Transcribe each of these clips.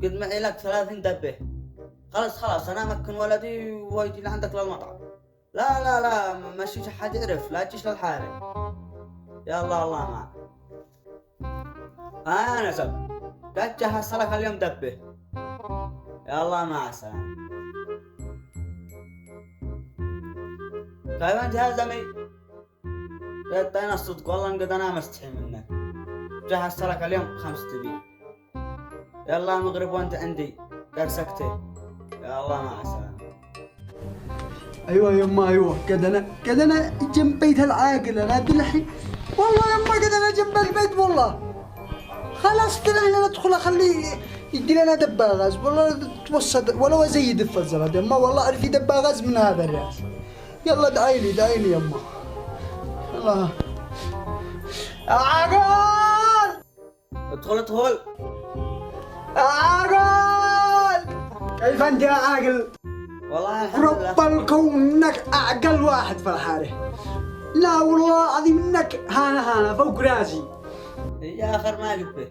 قد معي لك 30 دبة. خلاص أنا أمكن ولدي ويجي لعندك للمطعم. لا ماشي حد يعرف، لا تجيش للحارة. يا الله معك. أنا سب قد جهزت لك اليوم دبة. يا الله مع السلامة. كيف أنت يا زمي؟ قلت أنا الصدق والله قد أنا مستحي منك. جهزت لك اليوم 5 دبي. يلا مغرب وأنت عندي درسكتي. يا الله مع السلامة. ايوه يما ايوه قد انا جنب بيت العاقل انا الحين والله يما قد انا جنب البيت والله. خلاص طلعنا ندخل اخليه يدي لنا دباغاز والله توسط ولا زي دف الزبد يما والله عرفي دباغاز من هذا الراس. يلا دعي لي يما. الله عاقل ادخل. عاقل كيف انت يا عاقل؟ والله الحمد لله. رب الكون انك اعقل واحد في الحاره. لا والله العظيم انك هانا فوق راسي. يا اخر ما قلت به.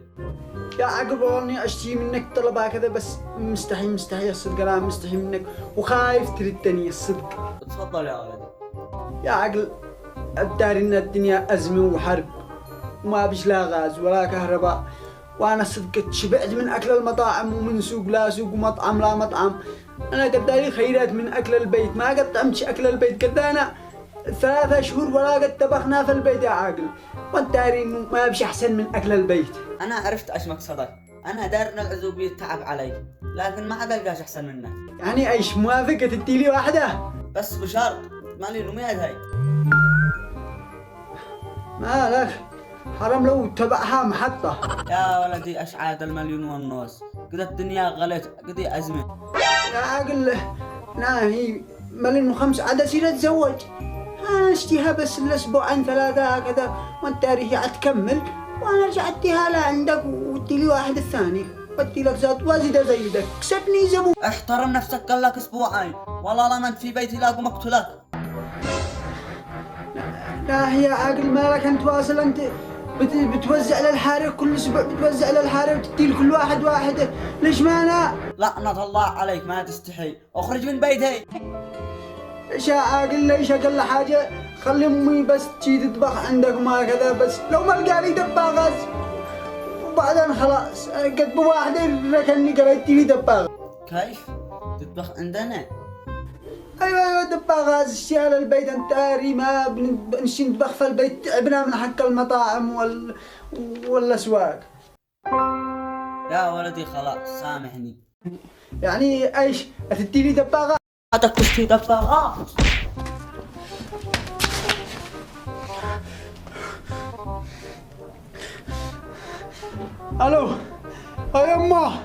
يا عقب والله اشتي منك طلبها كذا بس مستحي الصدق انا مستحي منك وخايف تردني الصدق. تفضل يا ولدي. يا عقل الدار ان الدنيا ازمه وحرب وما بيش لا غاز ولا كهرباء وانا صدق شبعت من اكل المطاعم ومن سوق لا سوق ومطعم لا مطعم. انا قد داري خيرات من اكل البيت ما قد طعمتش اكل البيت قد انا 3 شهور ولا قد طبخنا في البيت يا عاقل وانت داري انه ما بيش احسن من اكل البيت. انا عرفت ايش مقصدك. انا دار ان العزوبية تعب علي لكن ما عاد القاش احسن منك. يعني ايش موافقة تديلي واحدة؟ بس بشرط مالي نميات هاي. ما لك حرام لو تبعها محطة. يا ولدي ايش عاد المليون والنص قد الدنيا غلت قد ازمه. يا عاقل هي 1,500,000 عاد اصير اتزوج. انا اشتيها بس الاسبوعين 3 هكذا وانت ريحي تكمل وانا ارجع اديها لعندك وادي لي واحد الثاني وادي لك زاد وازيد زيدك كسبني زبون. احترم نفسك قال لك اسبوعين والله لا ما انت في بيتي لاقوا مقتلك. لا يا عاقل مالك انت واصل انت بتوزع للحارة كل اسبوع بتوزع للحارة وتدي لكل واحد واحدة ليش ما انا؟ لعنة الله عليك ما تستحي اخرج من بيتي. ايش يا عاقل ليش اقل حاجة خلي امي بس تجي تطبخ عندك وما كذا بس لو ما لقى لي دباغاز وبعدين خلاص قد بواحدة ركني قريت لي دباغ. كيف؟ تطبخ عندنا؟ ايوه دباغاز اشياء للبيت انت داري ما بنمشي نطبخ في البيت تعبنا من حق المطاعم والاسواق. يا ولدي خلاص سامحني. يعني ايش تدي لي دباغة؟ هاتك تشتري دباغات. الو يا يما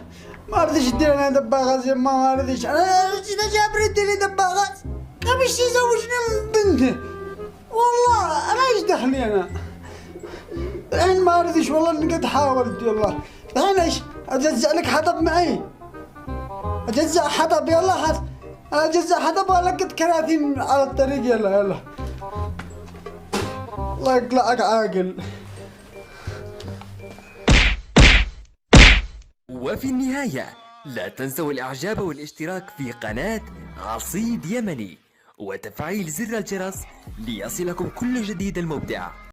ما رضيش تدير لنا دباغات يما ما رضيش انا اذا جابر يدير لي دباغات ما بيش يزوجني من بنته والله انا ايش دخلي انا الحين ما رضيش والله اني قد حاولت والله الحين ايش اجزع لك حطب معي اجزع حطب يلا اجزع حطب والقط كراتين على الطريق يلا الله يقلعك عاقل. وفي النهاية لا تنسوا الإعجاب والاشتراك في قناة عصيد يمني وتفعيل زر الجرس ليصلكم كل جديد المبدع.